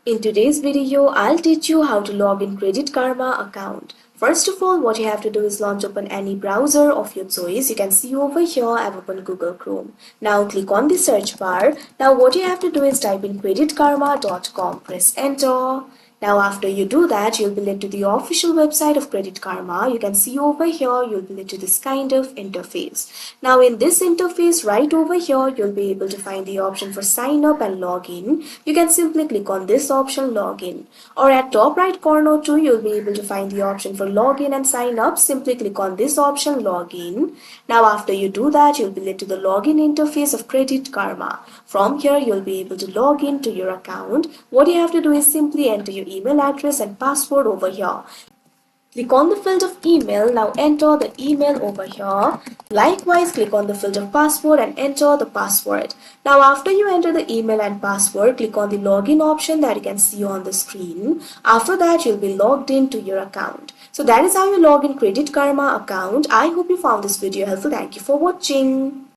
In today's video, I'll teach you how to log in Credit Karma account. First of all, what you have to do is launch open any browser of your choice. You can see over here, I've opened Google Chrome. Now click on the search bar. Now what you have to do is type in creditkarma.com. Press enter. Now after you do that, you'll be led to the official website of Credit Karma. You can see over here, you'll be led to this kind of interface. Now in this interface right over here, you'll be able to find the option for sign up and log in. You can simply click on this option login, or at top right corner too, you'll be able to find the option for login and sign up. Simply click on this option login. Now after you do that, you'll be led to the login interface of Credit Karma. From here, you'll be able to log into your account. What you have to do is simply enter your email address and password over here. Click on the field of email. Now enter the email over here. Likewise, click on the field of password and enter the password. Now after you enter the email and password, click on the login option that you can see on the screen. After that, you'll be logged into your account. So that is how you log in Credit Karma account. I hope you found this video helpful. Thank you for watching.